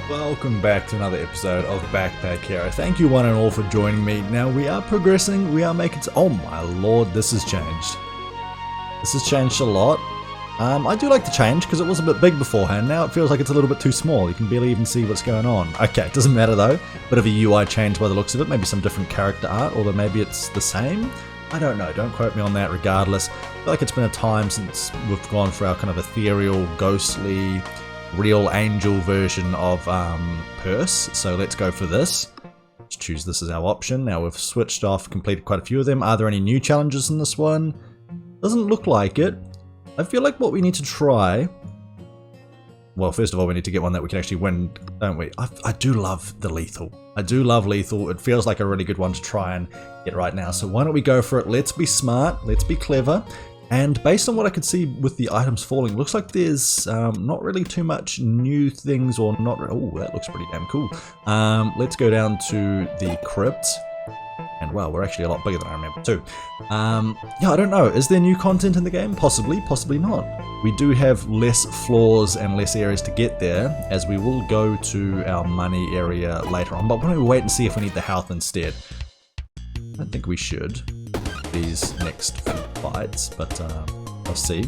Welcome back to another episode of Backpack Hero. Thank you one and all for joining me. Now we are progressing, we are making... Oh my lord, this has changed. This has changed a lot. I do like the change because it was a bit big beforehand. Now it feels like it's a little bit too small. You can barely even see what's going on. Okay, it doesn't matter though. Bit of a UI change by the looks of it. Maybe some different character art, although maybe it's the same. I don't know, don't quote me on that regardless. I feel like it's been a time since we've gone for our kind of ethereal, ghostly... real angel version of Purse, so let's go for this. Let's choose this as our option. Now we've switched off, completed quite a few of them. Are there any new challenges in this one? Doesn't look like it. I feel like what we need to try... Well, first of all, we need to get one that we can actually win, don't we? I do love the lethal. I do love lethal. It feels like a really good one to try and get right now. So why don't we go for it? Let's be smart. Let's be clever. And based on what I could see with the items falling, looks like there's not really too much new things or not... Oh, that looks pretty damn cool. Let's go down to the crypt. And wow, we're actually a lot bigger than I remember too. Yeah, I don't know. Is there new content in the game? Possibly, possibly not. We do have less floors and less areas to get there, as we will go to our money area later on. But why don't we wait and see if we need the health instead? I don't think we should. These next few fights, but I'll see.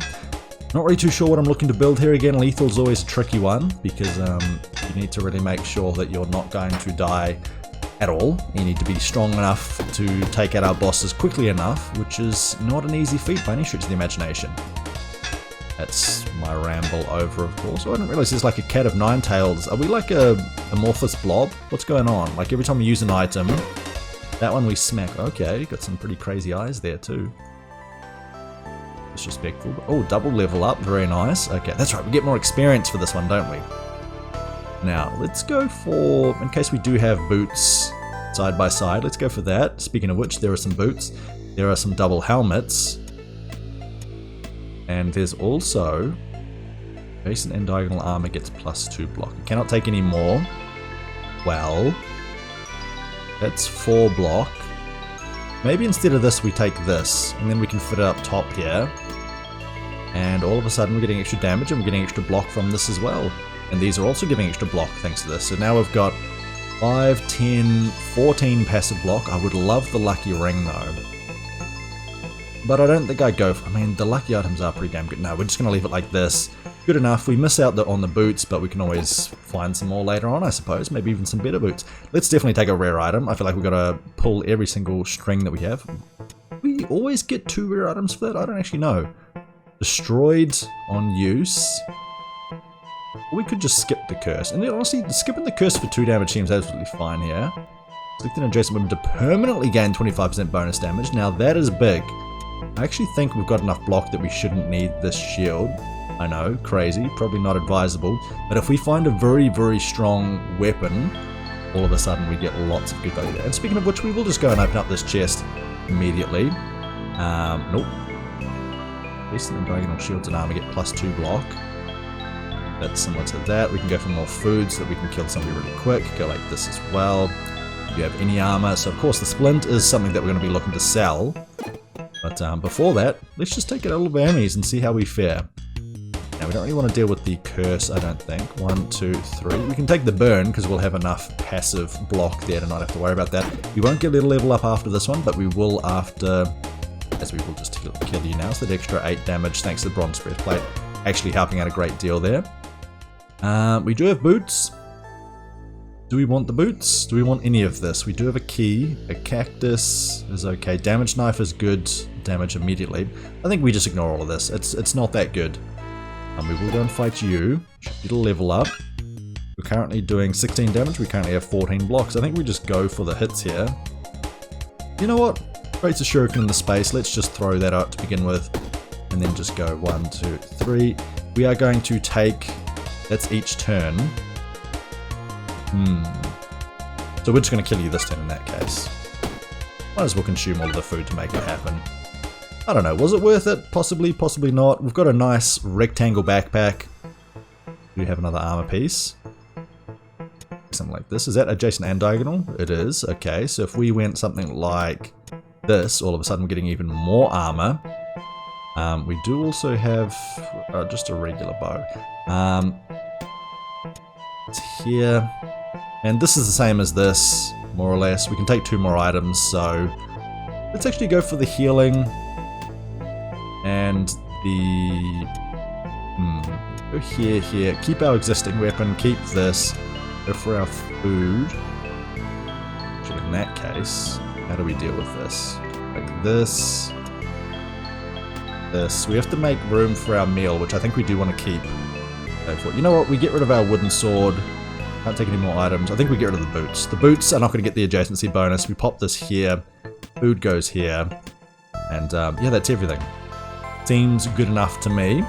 Not really too sure what I'm looking to build here. Again, lethal's always a tricky one because you need to really make sure that you're not going to die at all. You need to be strong enough to take out our bosses quickly enough, which is not an easy feat by any stretch of the imagination. That's my ramble over, of course. Oh, I didn't realize there's like a cat of nine tails. Are we like a amorphous blob? What's going on? Like every time we use an item, that one we smack. Okay, got some pretty crazy eyes there too. Disrespectful. Oh, double level up. Very nice. Okay, that's right. We get more experience for this one, don't we? Now, let's go for... In case we do have boots side by side, let's go for that. Speaking of which, there are some boots. There are some double helmets. And there's also... Adjacent and diagonal armor gets +2 block. I cannot take any more. Well... That's 4 block. Maybe instead of this we take this, and then we can fit it up top here. And all of a sudden we're getting extra damage and we're getting extra block from this as well. And these are also giving extra block thanks to this. So now we've got 5, 10, 14 passive block. I would love the lucky ring though. But I don't think I'd go for... I mean, the lucky items are pretty damn good. No, we're just going to leave it like this. Good enough. We miss out on the boots, but we can always find some more later on, I suppose. Maybe even some better boots. Let's definitely take a rare item. I feel like we've got to pull every single string that we have. We always get 2 rare items for that? I don't actually know. Destroyed on use. We could just skip the curse. And honestly, skipping the curse for 2 damage seems absolutely fine here. Select an adjacent weapon to permanently gain 25% bonus damage. Now that is big. I actually think we've got enough block that we shouldn't need this shield. I know, crazy, probably not advisable, but if we find a very, very strong weapon, all of a sudden we get lots of good value there. And speaking of which, we will just go and open up this chest immediately. Nope. Decent and diagonal shields and armor get +2 block. That's similar to that. We can go for more food so that we can kill somebody really quick. Go like this as well. If you have any armor, so of course the splint is something that we're going to be looking to sell. But before that, let's just take it a little Burmese and see how we fare. Now, we don't really want to deal with the curse, I don't think. 1, 2, 3. We can take the burn, because we'll have enough passive block there to not have to worry about that. We won't get a little level up after this one, but we will after... As we will just kill you now. So that extra 8 damage, thanks to the bronze breastplate. Actually helping out a great deal there. We do have boots. Do we want the boots? Do we want any of this? We do have a key. A cactus is okay. Damage knife is good. Damage immediately. I think we just ignore all of this. It's not that good. We will go and fight you. Should get a level up. We're currently doing 16 damage. We currently have 14 blocks. I think we just go for the hits here. You know what? Creates a shuriken in the space. Let's just throw that out to begin with. And then just go 1, 2, 3. We are going to take... That's each turn. So we're just going to kill you this turn in that case. Might as well consume all of the food to make it happen. I don't know, was it worth it? Possibly, possibly not. We've got a nice rectangle backpack. Do we have another armor piece? Something like this. Is that adjacent and diagonal? It is. Okay, so if we went something like this, all of a sudden we're getting even more armor. We do also have just a regular bow. It's here. And this is the same as this, more or less. We can take 2 more items, so let's actually go for the healing and the... go here. Keep our existing weapon, keep this. Go for our food. Actually, in that case, how do we deal with this? Like this. This. We have to make room for our meal, which I think we do want to keep. Go for it. You know what? We get rid of our wooden sword. Can't take any more items. I think we get rid of the boots. The boots are not going to get the adjacency bonus. We pop this here. Food goes here. And yeah, that's everything. Seems good enough to me.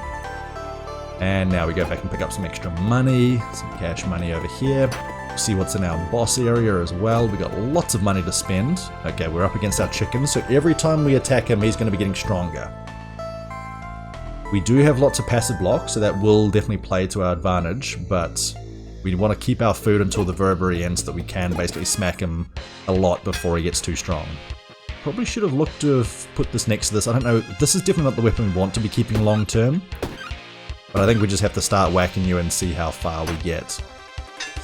And now we go back and pick up some extra money. Some cash money over here. See what's in our boss area as well. We got lots of money to spend. Okay, we're up against our chicken. So every time we attack him, he's going to be getting stronger. We do have lots of passive blocks, so that will definitely play to our advantage. But we want to keep our food until the very, very end so that we can basically smack him a lot before he gets too strong. Probably should have looked to have put this next to this. I don't know. This is definitely not the weapon we want to be keeping long term. But I think we just have to start whacking you and see how far we get.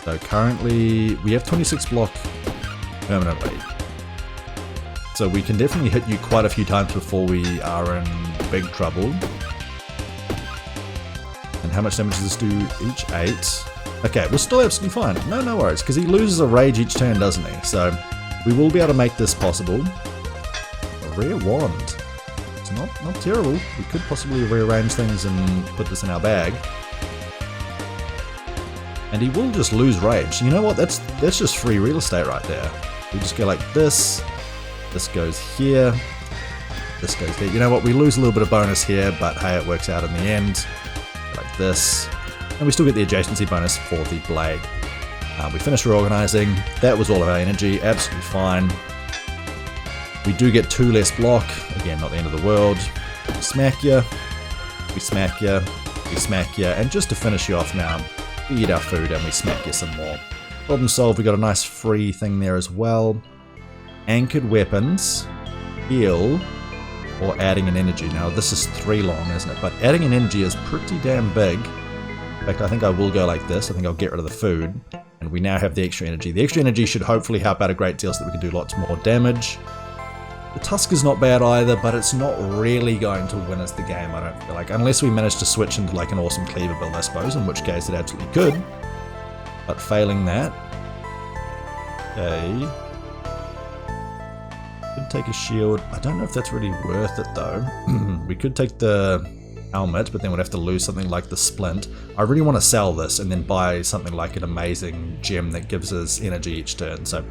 So currently we have 26 block permanently. So we can definitely hit you quite a few times before we are in big trouble. And how much damage does this do each? 8. Okay, we're still absolutely fine. No worries, because he loses a rage each turn, doesn't he? So we will be able to make this possible. A rare wand. It's not terrible. We could possibly rearrange things and put this in our bag. And he will just lose rage. You know what? That's just free real estate right there. We just go like this. This goes here. This goes there. You know what? We lose a little bit of bonus here, but hey, it works out in the end. Like this. And we still get the adjacency bonus for the blade. We finished reorganizing. That was all of our energy. Absolutely fine. We do get 2 less block. Again, not the end of the world. We smack you. We smack you. We smack you. And just to finish you off now, we eat our food and we smack you some more. Problem solved. We got a nice free thing there as well. Anchored weapons, heal, or adding an energy. Now this is 3 long, isn't it? But adding an energy is pretty damn big. In fact, I think I will go like this. I think I'll get rid of the food. And we now have the extra energy. The extra energy should hopefully help out a great deal so that we can do lots more damage. The tusk is not bad either, but it's not really going to win us the game, I don't feel like. Unless we manage to switch into like an awesome cleaver build, I suppose, in which case it absolutely could. But failing that... Okay... Could take a shield. I don't know if that's really worth it though. We could take the helmet, but then we'd have to lose something like the splint. I really want to sell this and then buy something like an amazing gem that gives us energy each turn. So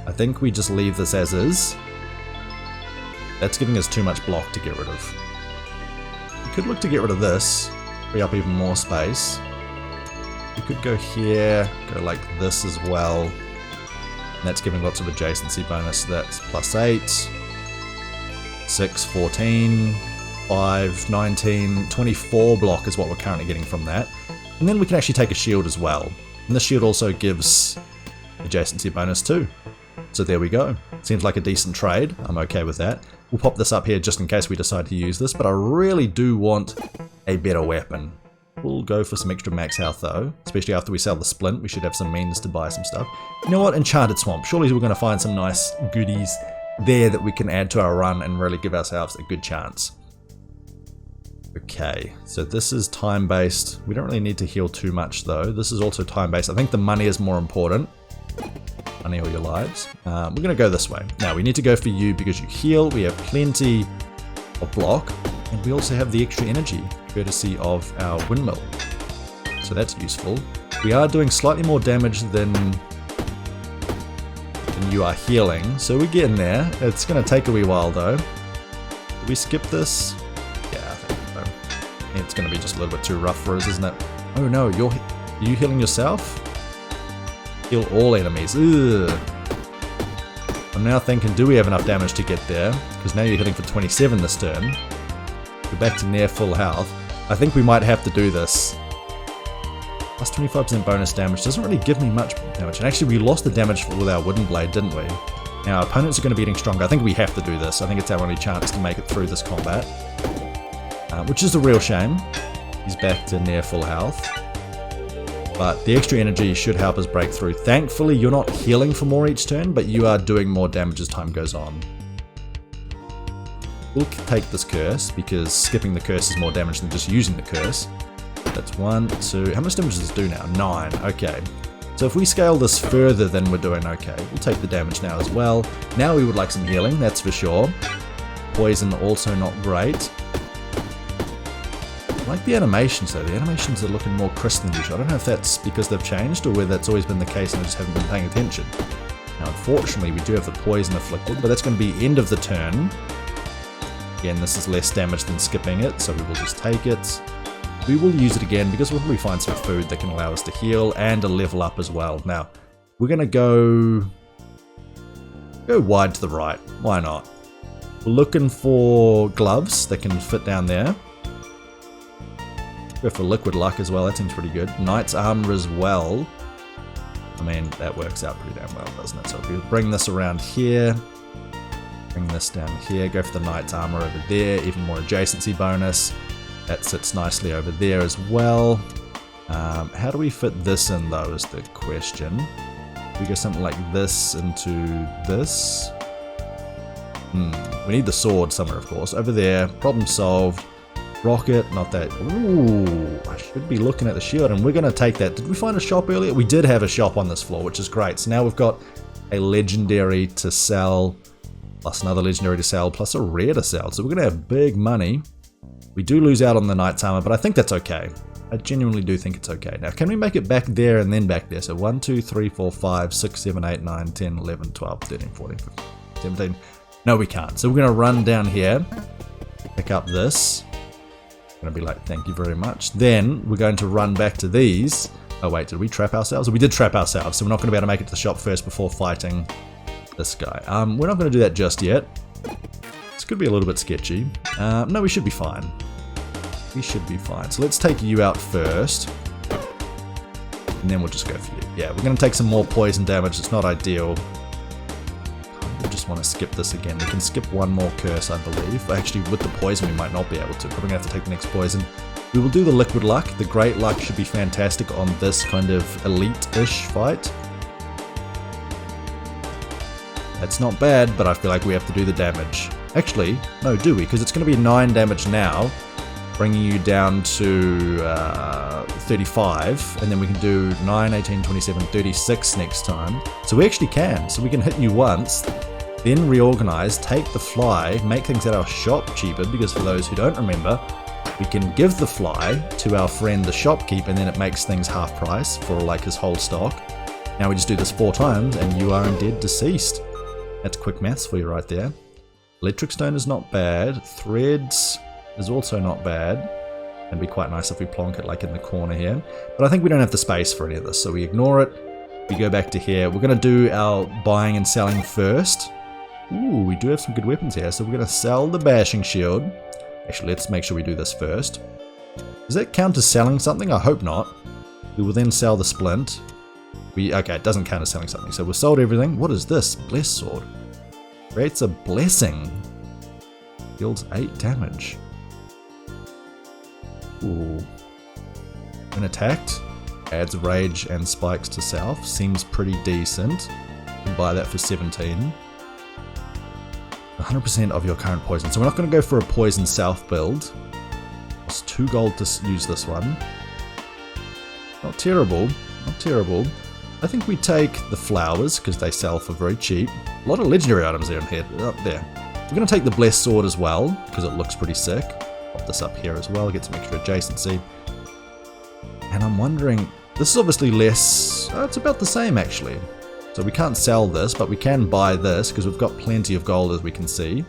I think we just leave this as is. That's giving us too much block to get rid of. We could look to get rid of this, free up even more space. We could go here, go like this as well. And that's giving lots of adjacency bonus. That's plus 8, 6, 14, 5, 19, 24 block is what we're currently getting from that. And then we can actually take a shield as well. And this shield also gives adjacency bonus too. So there we go. Seems like a decent trade. I'm okay with that. We'll pop this up here just in case we decide to use this, but I really do want a better weapon. We'll go for some extra max health though, especially after we sell the splint. We should have some means to buy some stuff. You know what? Enchanted Swamp. Surely we're going to find some nice goodies there that we can add to our run and really give ourselves a good chance. Okay, so this is time-based. We don't really need to heal too much though. This is also time-based. I think the money is more important. Money or your lives. We're going to go this way. Now we need to go for you because you heal. We have plenty of block. And we also have the extra energy, courtesy of our windmill. So that's useful. We are doing slightly more damage than you are healing. So we're getting there. It's going to take a wee while though. Do we skip this? Yeah, I think so. It's going to be just a little bit too rough for us, isn't it? Oh no, are you healing yourself? Heal all enemies. Ugh. I'm now thinking, do we have enough damage to get there? Because now you're hitting for 27 this turn. We're back to near full health. I think we might have to do this. Plus 25% bonus damage doesn't really give me much damage. And actually we lost the damage with our wooden blade, didn't we? Now our opponents are going to be getting stronger. I think we have to do this. I think it's our only chance to make it through this combat. Which is a real shame. He's back to near full health. But the extra energy should help us break through. Thankfully, you're not healing for more each turn, but you are doing more damage as time goes on. We'll take this curse, because skipping the curse is more damage than just using the curse. That's 1, 2... How much damage does this do now? 9. Okay. So if we scale this further, then we're doing okay. We'll take the damage now as well. Now we would like some healing, that's for sure. Poison also not great. I like the animations though. The animations are looking more crisp than usual. I don't know if that's because they've changed or whether that's always been the case and I just haven't been paying attention. Now unfortunately we do have the poison afflicted, but that's going to be end of the turn. Again, this is less damage than skipping it, so we will just take it. We will use it again because we'll probably find some food that can allow us to heal and a level up as well. Now, we're going to go wide to the right. Why not? We're looking for gloves that can fit down there. Go for liquid luck as well, that seems pretty good. Knight's armor as well. I mean, that works out pretty damn well, doesn't it? So if we bring this around here, bring this down here, go for the knight's armor over there, even more adjacency bonus. That sits nicely over there as well. How do we fit this in though is the question. We go something like this into this. We need the sword somewhere, of course. Over there, problem solved. Rocket, not that. Ooh, I should be looking at the shield, and we're going to take that. Did we find a shop earlier? We did have a shop on this floor, which is great. So now we've got a legendary to sell, plus another legendary to sell, plus a rare to sell. So we're going to have big money. We do lose out on the knight's armor, but I think that's okay. I genuinely do think it's okay. Now, can we make it back there and then back there? So 1, 2, 3, 4, 5, 6, 7, 8, 9, 10, 11, 12, 13, 14, 15, 17. No, we can't. So we're going to run down here, pick up this. Going to be like, thank you very much. Then we're going to run back to these. Oh wait, did we trap ourselves? We did trap ourselves, so we're not going to be able to make it to the shop first before fighting this guy. We're not going to do that just yet. This could be a little bit sketchy. No, we should be fine. We should be fine. So let's take you out first. And then we'll just go for you. Yeah, we're going to take some more poison damage. It's not ideal. We just want to skip this again. We can skip one more curse, I believe. Actually, with the poison, we might not be able to. Probably going to have to take the next poison. We will do the liquid luck. The great luck should be fantastic on this kind of elite-ish fight. That's not bad, but I feel like we have to do the damage. Actually, no, do we? Because it's going to be 9 damage now, bringing you down to 35, and then we can do 9, 18, 27, 36 next time. So we actually can. So we can hit you once, then reorganize, take the fly, make things at our shop cheaper, because for those who don't remember, we can give the fly to our friend the shopkeep, and then it makes things half price for like his whole stock. Now we just do this 4 times, and you are indeed deceased. That's quick maths for you right there. Electric stone is not bad. Threads is also not bad. It'd be quite nice if we plonk it like in the corner here. But I think we don't have the space for any of this, so we ignore it. We go back to here. We're going to do our buying and selling first. Ooh, we do have some good weapons here. So we're going to sell the bashing shield. Actually, let's make sure we do this first. Does that count as selling something? I hope not. We will then sell the splint. Okay, it doesn't count as selling something. So we've sold everything. What is this? Bless sword. Creates a blessing. Deals 8 damage. Ooh. When attacked, adds rage and spikes to self. Seems pretty decent. You can buy that for 17. 100% of your current poison. So we're not going to go for a poison self build. It's 2 gold to use this one. Not terrible. Not terrible. I think we take the flowers because they sell for very cheap. A lot of legendary items there in here. Up there. We're going to take the blessed sword as well because it looks pretty sick. Pop this up here as well. Get some extra adjacency. And I'm wondering, this is obviously less. It's about the same actually. So we can't sell this, but we can buy this because we've got plenty of gold as we can see.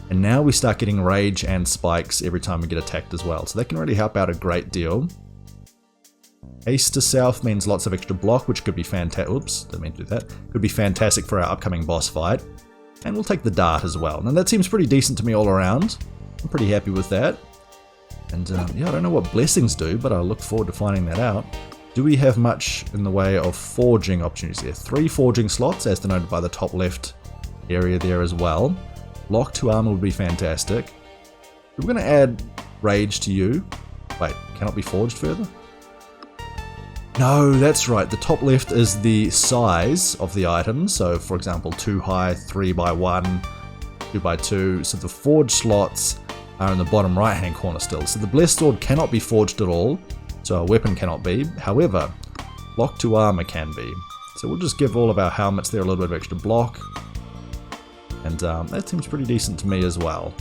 And now we start getting rage and spikes every time we get attacked as well. So that can really help out a great deal. Haste to self means lots of extra block, which could be fantastic. Oops, didn't mean to do that. Could be fantastic for our upcoming boss fight. And we'll take the dart as well. Now that seems pretty decent to me all around. I'm pretty happy with that. And yeah, I don't know what blessings do, but I look forward to finding that out. Do we have much in the way of forging opportunities here? 3 forging slots, as denoted by the top left area there as well. Lock to armor would be fantastic. We're going to add rage to you. Wait, cannot be forged further? No, that's right. The top left is the size of the item. So, for example, 2 high, 3 by 1, 2 by 2. So the forge slots are in the bottom right-hand corner still. So the blessed sword cannot be forged at all. So our weapon cannot be. However, block to armor can be. So we'll just give all of our helmets there a little bit of extra block. And that seems pretty decent to me as well.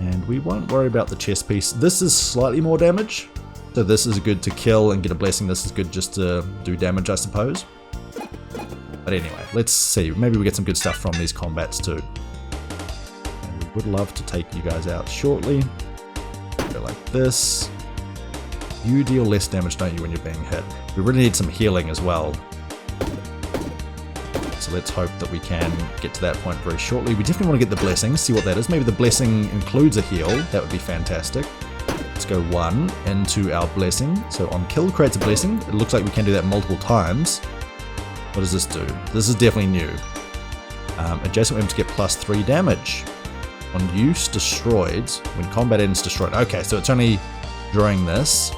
And we won't worry about the chest piece. This is slightly more damage. So this is good to kill and get a blessing. This is good just to do damage, I suppose. But anyway, let's see. Maybe we get some good stuff from these combats too. And we would love to take you guys out shortly. Go like this. You deal less damage, don't you, when you're being hit? We really need some healing as well. So let's hope that we can get to that point very shortly. We definitely want to get the blessing, see what that is. Maybe the blessing includes a heal. That would be fantastic. Let's go 1 into our blessing. So on kill creates a blessing. It looks like we can do that multiple times. What does this do? This is definitely new. Adjacent weapons get +3 damage. On use destroyed, when combat ends destroyed. Okay, so it's only during this.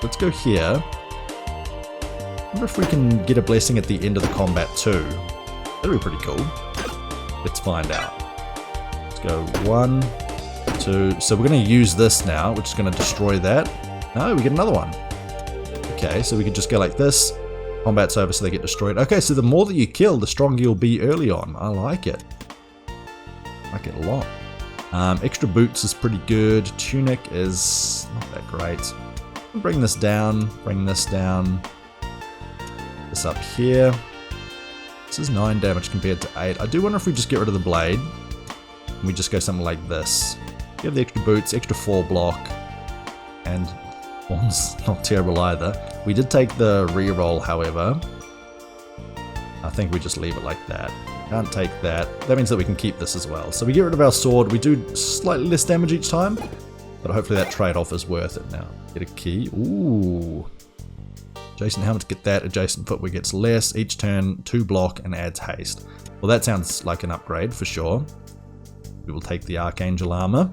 Let's go here. I wonder if we can get a blessing at the end of the combat too. That'd be pretty cool. Let's find out. Let's go 1, 2. So we're going to use this now, which is going to destroy that. No, we get another one. Okay, so we can just go like this. Combat's over, so they get destroyed. Okay, so the more that you kill, the stronger you'll be early on. I like it. I like it a lot. Extra boots is pretty good. Tunic is not that great. Bring this down. Bring this down. This up here. This is 9 damage compared to 8. I do wonder if we just get rid of the blade. And we just go something like this. You have the extra boots, extra 4 block. And one's not terrible either. We did take the reroll, however. I think we just leave it like that. Can't take that. That means that we can keep this as well. So we get rid of our sword. We do slightly less damage each time. But hopefully that trade-off is worth it now. Get a key. Ooh. Adjacent helmet get that. Adjacent footwear gets less. Each turn 2 block and adds haste. Well, that sounds like an upgrade for sure. We will take the Archangel armor.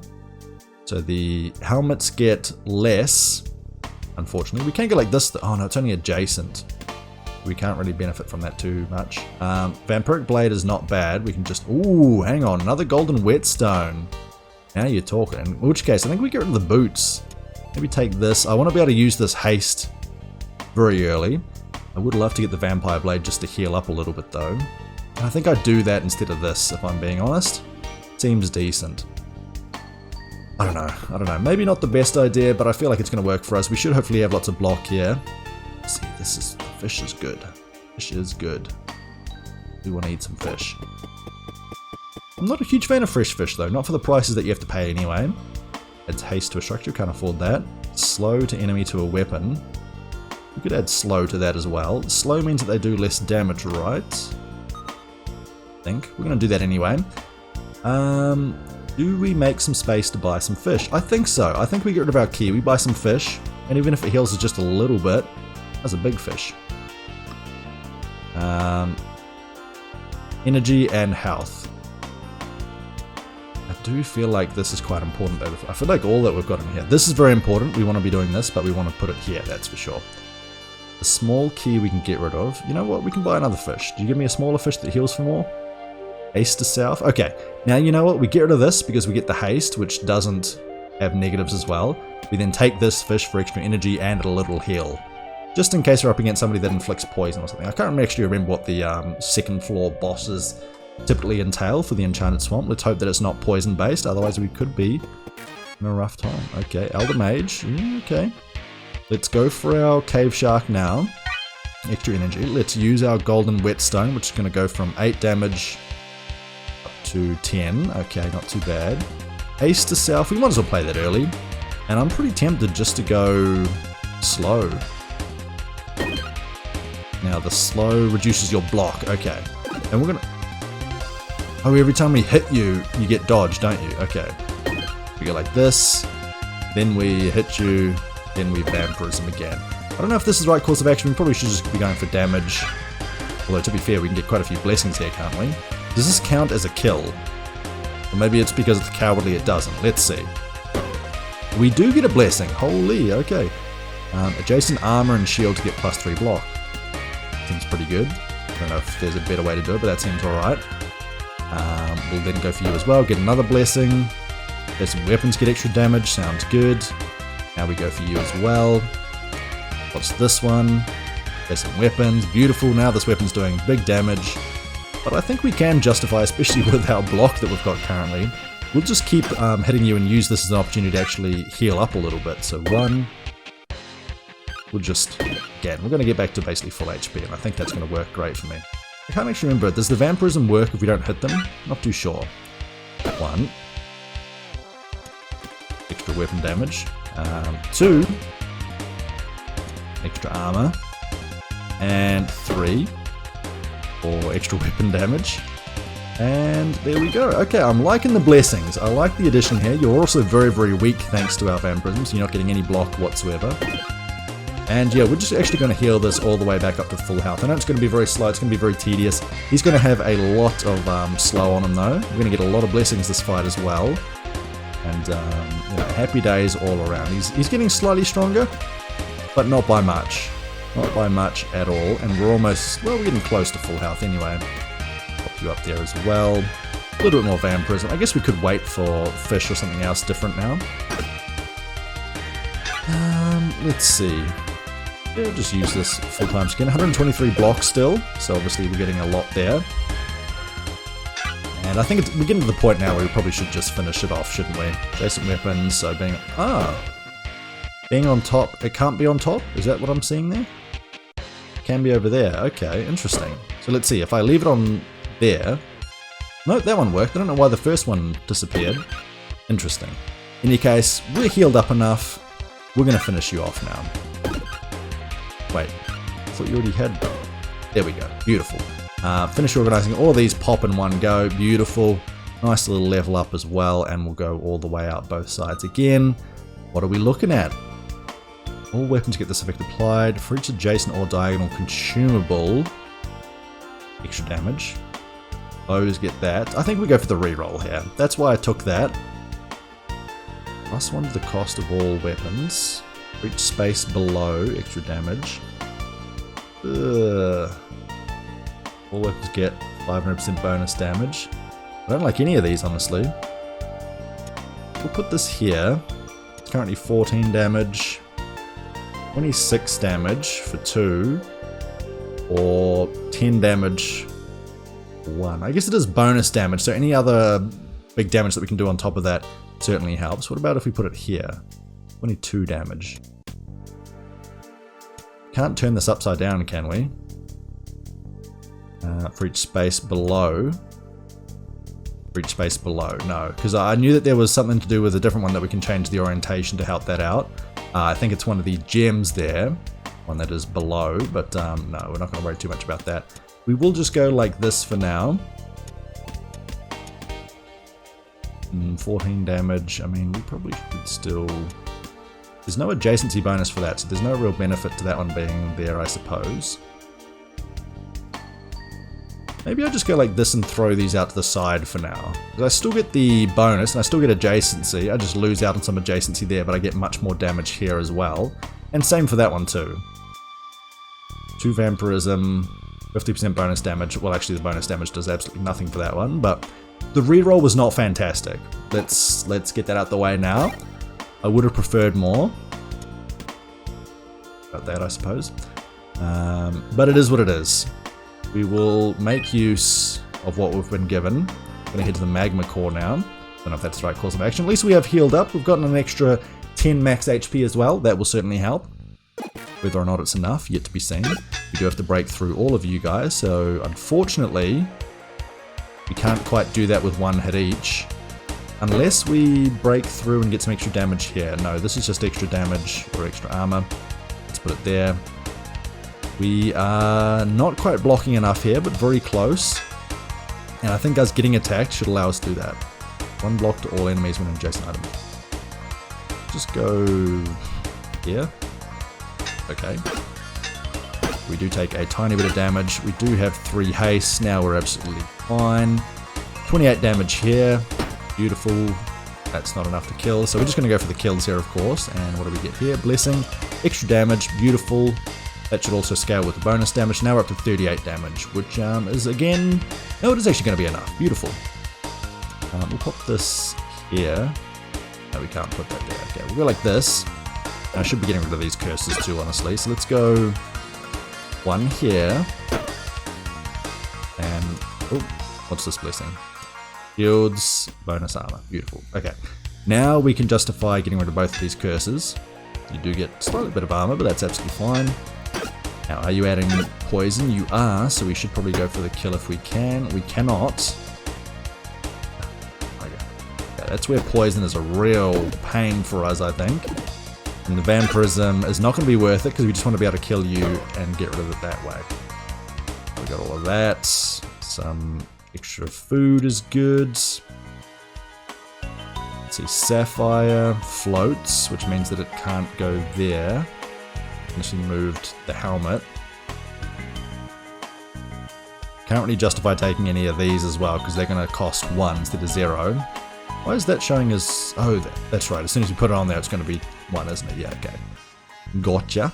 So the helmets get less. Unfortunately, we can't go like this. Oh no, it's only adjacent. We can't really benefit from that too much. Vampiric blade is not bad. We can just... Ooh, hang on. Another golden whetstone. Now you're talking. In which case, I think we get rid of the boots. Maybe take this. I want to be able to use this haste very early. I would love to get the vampire blade just to heal up a little bit though. And I think I'd do that instead of this, if I'm being honest. Seems decent. I don't know. Maybe not the best idea, but I feel like it's going to work for us. We should hopefully have lots of block here. Let's see, fish is good. Fish is good. We want to eat some fish. I'm not a huge fan of fresh fish though, not for the prices that you have to pay anyway. Adds haste to a structure, can't afford that. Slow to enemy to a weapon. We could add slow to that as well. Slow means that they do less damage, right? I think. We're going to do that anyway. Do we make some space to buy some fish? I think so. I think we get rid of our key. We buy some fish. And even if it heals us just a little bit, that's a big fish. Energy and health. I do feel like this is quite important though. I feel like all that we've got in here. This is very important. We want to be doing this, but we want to put it here, that's for sure. The small key we can get rid of. You know what? We can buy another fish. Do you give me a smaller fish that heals for more? Haste to south. Okay. Now you know what? We get rid of this because we get the haste, which doesn't have negatives as well. We then take this fish for extra energy and a little heal. Just in case we're up against somebody that inflicts poison or something. I can't actually remember what the second floor bosses typically entail for the Enchanted Swamp. Let's hope that it's not poison based, otherwise we could be in a rough time. Okay, Elder Mage. Okay. Let's go for our Cave Shark now. Extra energy. Let's use our Golden Whetstone, which is going to go from 8 damage up to 10. Okay, not too bad. Haste to South. We might as well play that early. And I'm pretty tempted just to go slow. Now the slow reduces your block. Okay. And we're going to... Oh, every time we hit you, you get dodged, don't you? Okay. We go like this. Then we hit you. Then we vampirism again. I don't know if this is the right course of action. We probably should just be going for damage. Although, to be fair, we can get quite a few blessings here, can't we? Does this count as a kill? Or maybe it's because it's cowardly it doesn't. Let's see. We do get a blessing. Holy, okay. Adjacent armor and shield to get +3 block. Seems pretty good. I don't know if there's a better way to do it, but that seems alright. We'll then go for you as well, get another blessing. There's some weapons, get extra damage, sounds good. Now we go for you as well. What's this one? There's some weapons, beautiful. Now this weapon's doing big damage. But I think we can justify, especially with our block that we've got currently. We'll just keep hitting you and use this as an opportunity to actually heal up a little bit. So 1. We'll just, again, we're going to get back to basically full HP, and I think that's going to work great for me. I can't actually remember, does the vampirism work if we don't hit them? Not too sure. 1. Extra weapon damage. 2. Extra armor. And 3. For extra weapon damage. And there we go. Okay, I'm liking the blessings. I like the addition here. You're also very, very weak thanks to our vampirism, so you're not getting any block whatsoever. And yeah, we're just actually going to heal this all the way back up to full health. I know it's going to be very slow, it's going to be very tedious. He's going to have a lot of slow on him though. We're going to get a lot of blessings this fight as well. And you know, happy days all around. He's getting slightly stronger, but not by much. Not by much at all. And we're almost, well, we're getting close to full health anyway. Pop you up there as well. A little bit more vampirism. I guess we could wait for fish or something else different now. Let's see. Yeah, just use this full-time skin. 123 blocks still, so obviously we're getting a lot there. And I think we're getting to the point now where we probably should just finish it off, shouldn't we? Adjacent weapons, so being on top, it can't be on top? Is that what I'm seeing there? It can be over there, okay, interesting. So let's see, if I leave it on there... No, that one worked, I don't know why the first one disappeared. Interesting. In any case, we're healed up enough, we're going to finish you off now. Wait, I thought you already had them. There we go, beautiful. Finish organizing all of these, pop in one go, beautiful. Nice little level up as well, and we'll go all the way out both sides again. What are we looking at? All weapons get this effect applied. For each adjacent or diagonal consumable, extra damage. Those get that. I think we go for the reroll here. That's why I took that. +1 to the cost of all weapons. Reach space below, extra damage. Ugh. All weapons get 500% bonus damage. I don't like any of these, honestly. We'll put this here. It's currently 14 damage. 26 damage for 2. Or 10 damage for 1. I guess it is bonus damage, so any other big damage that we can do on top of that certainly helps. What about if we put it here? 22 damage. Can't turn this upside down, can we? For each space below. For each space below, no. Because I knew that there was something to do with a different one that we can change the orientation to help that out. I think it's one of the gems there. One that is below, but no, we're not going to worry too much about that. We will just go like this for now. 14 damage, I mean, we probably should still... There's no adjacency bonus for that, so there's no real benefit to that one being there, I suppose. Maybe I'll just go like this and throw these out to the side for now. Because I still get the bonus, and I still get adjacency. I just lose out on some adjacency there, but I get much more damage here as well. And same for that one too. 2 vampirism, 50% bonus damage. Well, actually the bonus damage does absolutely nothing for that one, but the reroll was not fantastic. Let's get that out the way now. I would have preferred more. About that, I suppose. But it is what it is. We will make use of what we've been given. I'm going to head to the magma core now. Don't know if that's the right course of action. At least we have healed up. We've gotten an extra 10 max HP as well. That will certainly help. Whether or not it's enough, yet to be seen. We do have to break through all of you guys, so unfortunately, we can't quite do that with one hit each. Unless we break through and get some extra damage here. No, this is just extra damage or extra armor. Let's put it there. We are not quite blocking enough here, but very close. And I think us getting attacked should allow us to do that. 1 block to all enemies when an adjacent item. Just go here. Okay. We do take a tiny bit of damage. We do have 3 haste. Now we're absolutely fine. 28 damage here. Beautiful. That's not enough to kill, so we're just going to go for the kills here, of course. And what do we get here? Blessing, extra damage, beautiful. That should also scale with the bonus damage. Now we're up to 38 damage, which is again... No, it is actually going to be enough. Beautiful. We'll pop this here. No, we can't put that there. Okay, we'll go like this. And I should be getting rid of these curses too, honestly. So let's go one here. And... oh, what's this blessing? Shields, bonus armor. Beautiful. Okay. Now we can justify getting rid of both of these curses. You do get slightly bit of armor, but that's absolutely fine. Now, are you adding poison? You are, so we should probably go for the kill if we can. We cannot. Okay. Yeah, that's where poison is a real pain for us, I think. And the vampirism is not going to be worth it because we just want to be able to kill you and get rid of it that way. We got all of that. Some extra food is good. Let's see, Sapphire floats, which means that it can't go there. Unless we moved the helmet. Can't really justify taking any of these as well because they're going to cost 1 instead of 0. Why is that showing as... oh, that's right. As soon as you put it on there, it's going to be 1, isn't it? Yeah, okay. Gotcha.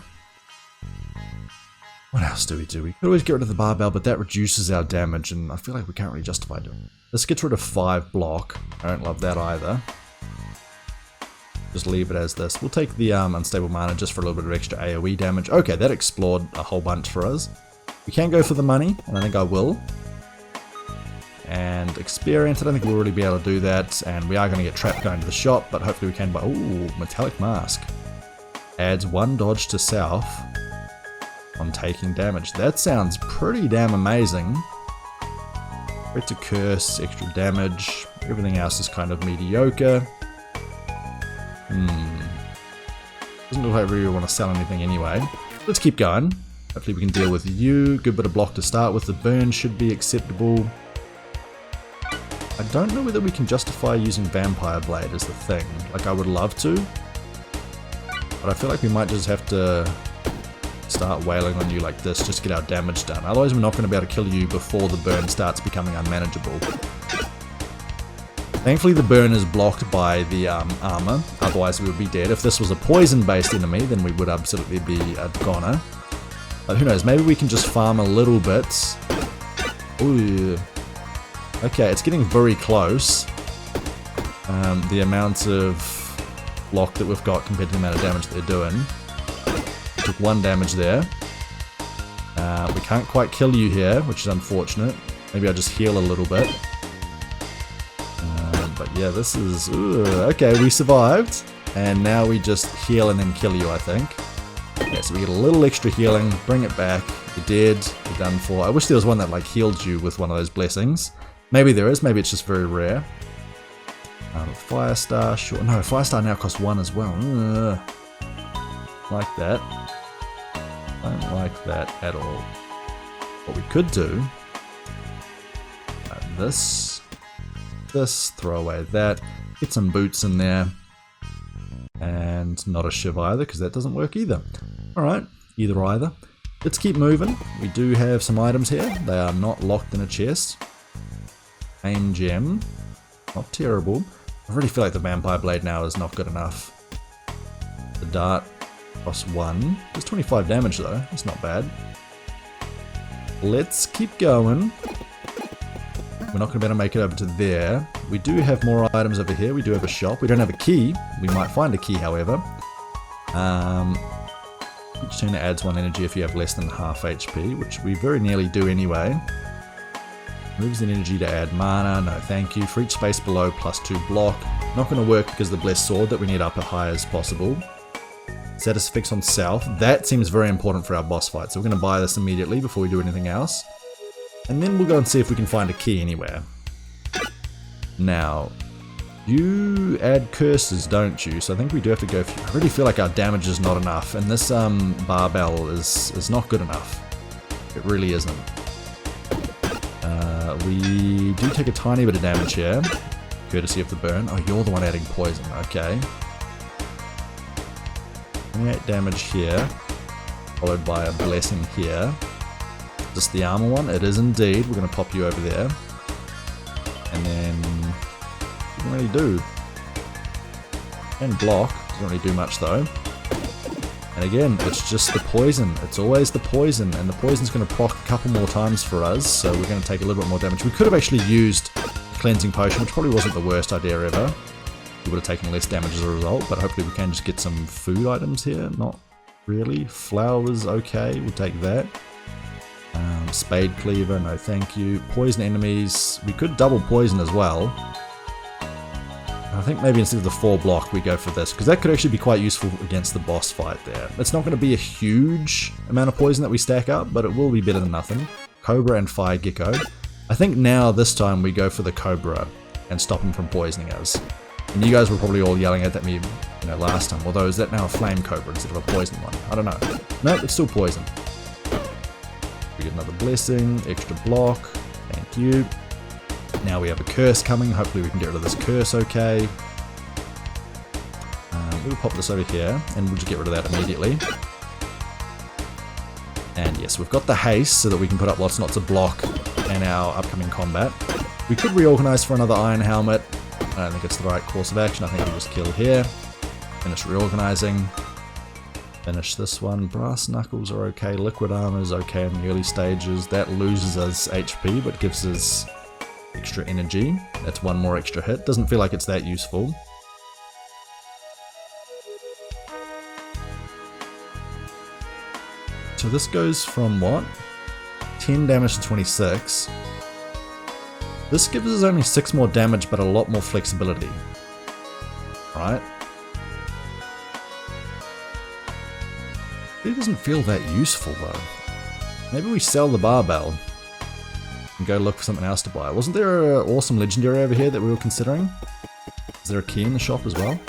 What else do? We could always get rid of the barbell, but that reduces our damage, and I feel like we can't really justify doing it. Let's get rid of 5 block. I don't love that either. Just leave it as this. We'll take the unstable mana just for a little bit of extra AoE damage. Okay, that explored a whole bunch for us. We can go for the money, and I think I will. And experience, I don't think we'll really be able to do that, and we are going to get trapped going to the shop, but hopefully we can buy... ooh, metallic mask. Adds 1 dodge to self on taking damage. That sounds pretty damn amazing. Crit to curse, extra damage. Everything else is kind of mediocre. Doesn't look like we really want to sell anything anyway. Let's keep going. Hopefully we can deal with you. Good bit of block to start with. The burn should be acceptable. I don't know whether we can justify using Vampire Blade as the thing. Like, I would love to. But I feel like we might just have to start wailing on you like this just to get our damage done. Otherwise we're not going to be able to kill you before the burn starts becoming unmanageable. Thankfully the burn is blocked by the armor, otherwise we would be dead. If this was a poison based enemy then we would absolutely be a goner. But who knows, maybe we can just farm a little bit. Ooh. Okay, it's getting very close. The amount of block that we've got compared to the amount of damage they're doing. Took 1 damage there. We can't quite kill you here, which is unfortunate. Maybe I'll just heal a little bit. But yeah, this is... ooh, okay, we survived. And now we just heal and then kill you, I think. Yeah, so we get a little extra healing, bring it back. You're dead, you're done for. I wish there was one that like healed you with one of those blessings. Maybe there is, maybe it's just very rare. Firestar, sure. No, Firestar now costs 1 as well. Like that. Don't like that at all. What we could do... this, throw away that, get some boots in there, and not a shiv either, because that doesn't work either. Alright, either. Let's keep moving. We do have some items here. They are not locked in a chest. Aim gem. Not terrible. I really feel like the Vampire Blade now is not good enough. The dart costs 1. There's 25 damage though. That's not bad. Let's keep going. We're not going to be able to make it over to there. We do have more items over here. We do have a shop. We don't have a key. We might find a key, however. Each turn adds 1 energy if you have less than half HP, which we very nearly do anyway. Moves in energy to add mana. No, thank you. For each space below, +2 block. Not going to work because of the blessed sword that we need up as high as possible. Status fix on self. That seems very important for our boss fight, so we're going to buy this immediately before we do anything else. And then we'll go and see if we can find a key anywhere. Now, you add curses, don't you? So I think we do have to go... I really feel like our damage is not enough, and this barbell is not good enough. It really isn't. We do take a tiny bit of damage here, courtesy of the burn. Oh, you're the one adding poison, okay. 28 damage here, followed by a blessing here. Just the armor one? It is indeed. We're going to pop you over there. And then... what can we really do? And block. Doesn't really do much though. And again, it's just the poison. It's always the poison, and the poison's going to proc a couple more times for us, so we're going to take a little bit more damage. We could have actually used a cleansing potion, which probably wasn't the worst idea ever. We would have taken less damage as a result, but hopefully we can just get some food items here. Not really. Flowers, okay, we'll take that. Spade cleaver, no thank you. Poison enemies, we could double poison as well. I think maybe instead of the 4 block we go for this, because that could actually be quite useful against the boss fight there. It's not going to be a huge amount of poison that we stack up, but it will be better than nothing. Cobra and Fire Gecko. I think now, this time, we go for the Cobra and stop him from poisoning us. And you guys were probably all yelling at me, you know, last time. Although, is that now a Flame Cobra instead of a poison one? I don't know. No, it's still poison. We get another blessing, extra block. Thank you. Now we have a curse coming. Hopefully we can get rid of this curse okay. We'll pop this over here and we'll just get rid of that immediately. And yes, we've got the haste so that we can put up lots and lots of block in our upcoming combat. We could reorganize for another iron helmet. I don't think it's the right course of action. I think we just kill here. Finish reorganizing. Finish this one. Brass knuckles are okay. Liquid armor is okay in the early stages. That loses us HP but gives us extra energy. That's one more extra hit. Doesn't feel like it's that useful. So this goes from what? 10 damage to 26. This gives us only 6 more damage but a lot more flexibility. Right? It doesn't feel that useful though. Maybe we sell the barbell and go look for something else to buy. Wasn't there an awesome legendary over here that we were considering? Is there a key in the shop as well?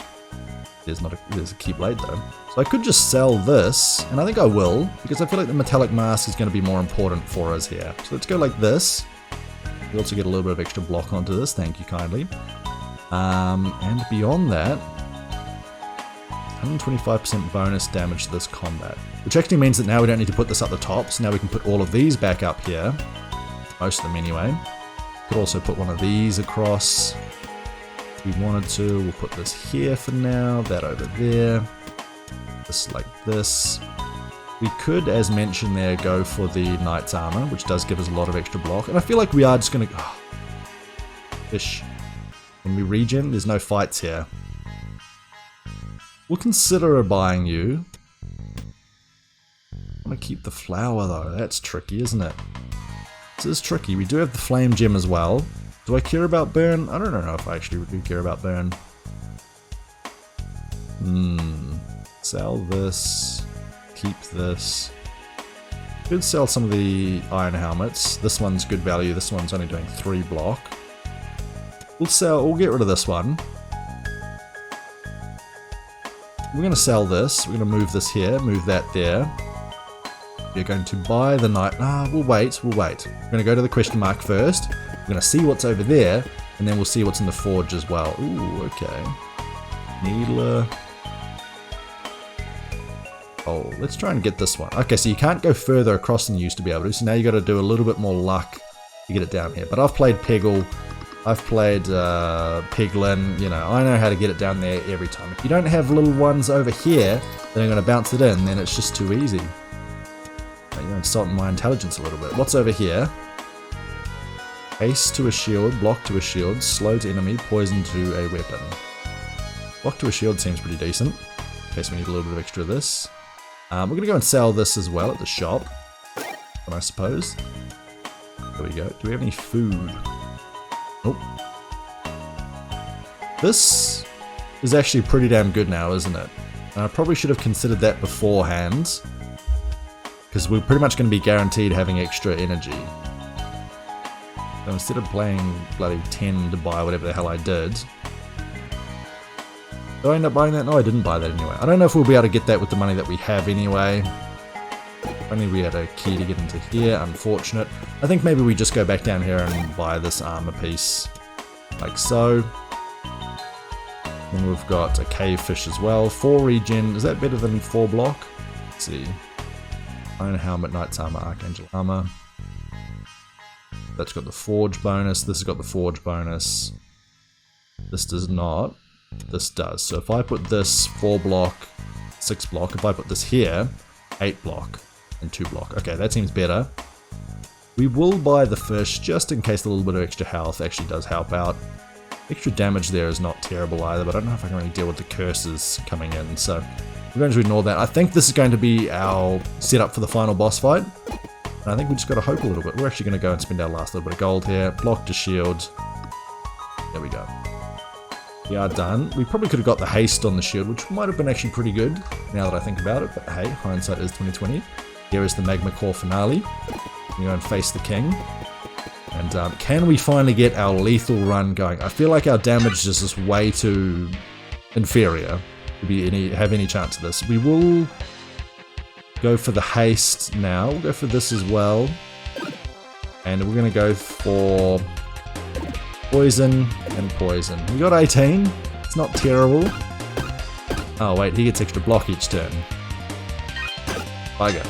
There's not a, there's a keyblade though. So I could just sell this, and I think I will, because I feel like the metallic mask is going to be more important for us here. So let's go like this. We also get a little bit of extra block onto this, thank you kindly. And beyond that, 125% bonus damage to this combat. Which actually means that now we don't need to put this up the top, so now we can put all of these back up here. Most of them anyway. Could also put one of these across if we wanted to. We'll put this here for now, that over there, this like this. We could, as mentioned there, go for the Knight's Armor, which does give us a lot of extra block. And I feel like we are just going to... Oh, fish. When we regen, there's no fights here. We'll consider buying you. I want to keep the flower though, that's tricky, isn't it? This is tricky. We do have the flame gem as well. Do I care about burn? I don't know if I actually do care about burn. Sell this. Keep this. Could sell some of the iron helmets. This one's good value. This one's only doing 3 block. We'll get rid of this one. We're going to sell this. We're going to move this here. Move that there. We're going to buy the knight. We'll wait. We're going to go to the question mark first. We're going to see what's over there, and then we'll see what's in the forge as well. Ooh, okay. Needler. Oh, let's try and get this one. Okay, so you can't go further across than you used to be able to, so now you got to do a little bit more luck to get it down here. But I've played Peggle. I've played Piglin, you know, I know how to get it down there every time. If you don't have little ones over here that are going to bounce it in, then it's just too easy. You're insulting my intelligence a little bit. What's over here? Haste to a shield, block to a shield, slow to enemy, poison to a weapon. Block to a shield seems pretty decent, in case we need a little bit of extra of this. We're going to go and sell this as well at the shop, I suppose. There we go. Do we have any food? Nope. This is actually pretty damn good now, isn't it? And I probably should have considered that beforehand, because we're pretty much going to be guaranteed having extra energy. So instead of playing bloody 10 to buy whatever the hell I did. Did I end up buying that? No, I didn't buy that anyway. I don't know if we'll be able to get that with the money that we have anyway. If only we had a key to get into here. Unfortunate. I think maybe we just go back down here and buy this armor piece. Like so. Then we've got a cave fish as well. 4 regen. Is that better than 4 block? Let's see. Iron helmet, knight's armor, archangel armor. That's got the forge bonus. This has got the forge bonus. This does not. this does. So if I put this 4 block, 6 block, if I put this here, 8 block and 2 block. Okay, that seems better. We will buy the fish just in case a little bit of extra health actually does help out. Extra damage there is not terrible either, but I don't know if I can really deal with the curses coming in, so we're going to ignore that. I think this is going to be our setup for the final boss fight. And I think we just got to hope a little bit. We're actually going to go and spend our last little bit of gold here. Block to shield. There we go. We are done. We probably could have got the haste on the shield, which might have been actually pretty good now that I think about it. But hey, hindsight is 2020. Here is the Magma Core finale. We go and face the king. And can we finally get our lethal run going? I feel like our damage is just way too inferior to have any chance of this. We will go for the haste now. We'll go for this as well. And we're going to go for poison and poison. We got 18. It's not terrible. Oh wait, he gets extra block each turn. Bugger.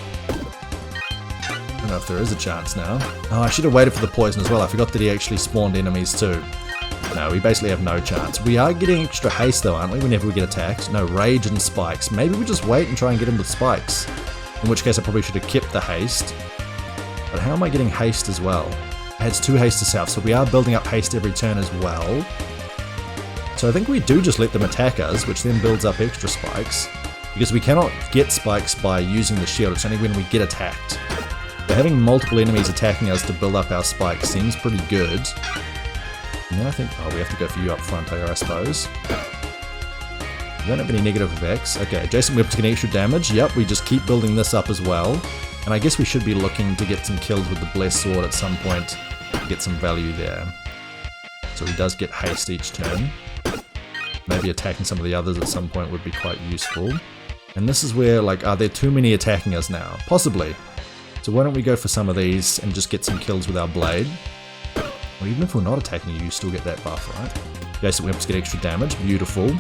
I don't know if there is a chance now. Oh, I should have waited for the poison as well. I forgot that he actually spawned enemies too. No, we basically have no chance. We are getting extra haste though, aren't we, whenever we get attacked? No, rage and spikes. Maybe we just wait and try and get him with spikes. In which case I probably should have kept the haste. But how am I getting haste as well? It adds 2 haste to self, so we are building up haste every turn as well. So I think we do just let them attack us, which then builds up extra spikes. Because we cannot get spikes by using the shield, it's only when we get attacked. But having multiple enemies attacking us to build up our spikes seems pretty good. And then I think, oh, we have to go for you up front here, I suppose. We don't have any negative effects. Okay, adjacent weapons getting extra damage. Yep, we just keep building this up as well. And I guess we should be looking to get some kills with the Blessed Sword at some point to get some value there. So he does get haste each turn. Maybe attacking some of the others at some point would be quite useful. And this is where, like, are there too many attacking us now? Possibly. So why don't we go for some of these and just get some kills with our blade? Well, even if we're not attacking you, you still get that buff, right? Adjacent weapons get extra damage. Beautiful.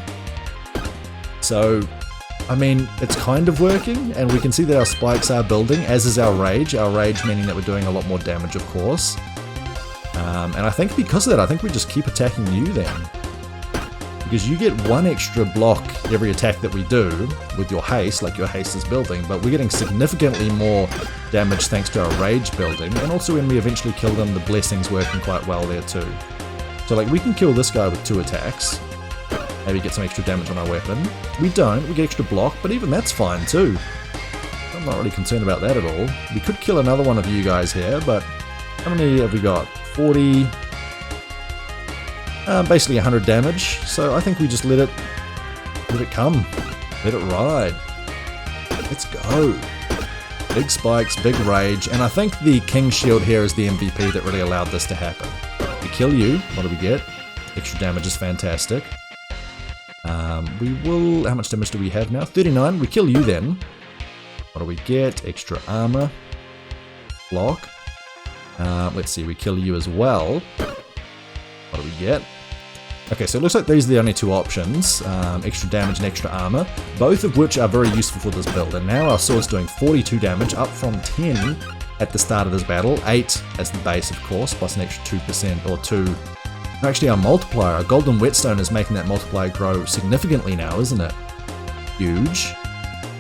So, I mean, it's kind of working, and we can see that our spikes are building, as is our rage. Our rage meaning that we're doing a lot more damage, of course. And I think because of that, I think we just keep attacking you then. Because you get 1 extra block every attack that we do with your haste, like your haste is building, but we're getting significantly more damage thanks to our rage building, and also when we eventually kill them, the blessing's working quite well there too. So like, we can kill this guy with 2 attacks, maybe get some extra damage on our weapon. We don't, we get extra block, but even that's fine too. I'm not really concerned about that at all. We could kill another one of you guys here, but how many have we got? 40... basically 100 damage, so I think we just let it come. Let it ride. Let's go. Big spikes, big rage, and I think the King Shield here is the MVP that really allowed this to happen. We kill you, what do we get? Extra damage is fantastic. We will... How much damage do we have now? 39. We kill you then. What do we get? Extra armor. Block. Let's see, we kill you as well. What do we get? Okay, so it looks like these are the only 2 options, extra damage and extra armor, both of which are very useful for this build. And now our sword's doing 42 damage, up from 10 at the start of this battle, 8 as the base of course, plus an extra 2% or 2. Actually our multiplier, our golden whetstone is making that multiplier grow significantly now, isn't it? Huge.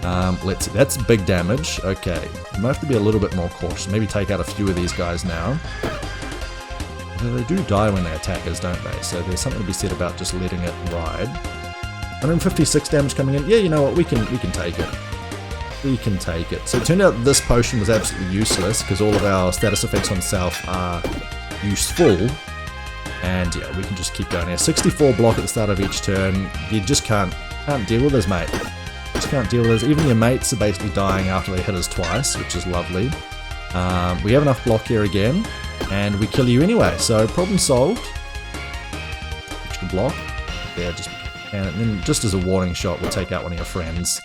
Let's see, that's big damage. Okay, we might have to be a little bit more cautious, maybe take out a few of these guys now. They do die when they attack us, don't they? So there's something to be said about just letting it ride. 156 damage coming in. Yeah, you know what? We can take it. We can take it. So it turned out this potion was absolutely useless because all of our status effects on self are useful. And yeah, we can just keep going here. 64 block at the start of each turn. You just can't deal with us, mate. Just can't deal with us. Even your mates are basically dying after they hit us twice, which is lovely. We have enough block here again. And we kill you anyway, so problem solved. Extra block. There, and then just as a warning shot, we'll take out one of your friends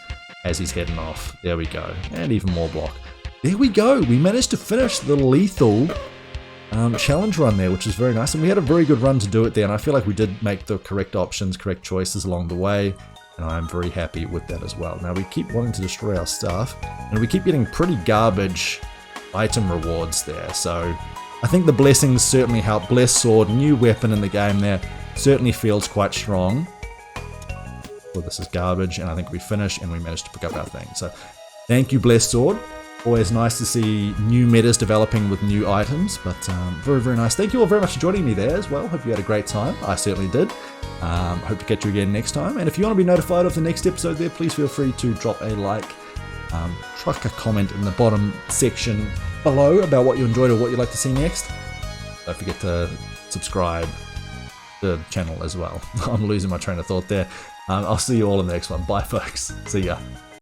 as he's heading off. There we go. And even more block. There we go. We managed to finish the lethal challenge run there, which is very nice. And we had a very good run to do it there, and I feel like we did make the correct options, correct choices along the way. And I'm very happy with that as well. Now we keep wanting to destroy our stuff, and we keep getting pretty garbage item rewards there, so I think the blessings certainly help. Blessed Sword, new weapon in the game there, certainly feels quite strong. well, this is garbage, and I think we finish and we manage to pick up our thing. So thank you, Blessed Sword. Always nice to see new metas developing with new items, but very, very nice. Thank you all very much for joining me there as well. Hope you had a great time. I certainly did. Hope to catch you again next time. And if you want to be notified of the next episode there, please feel free to drop a like, chuck a comment in the bottom section below about what you enjoyed or what you'd like to see next. Don't forget to subscribe to the channel as well. I'm losing my train of thought there. I'll see you all in the next one. Bye, folks. See ya.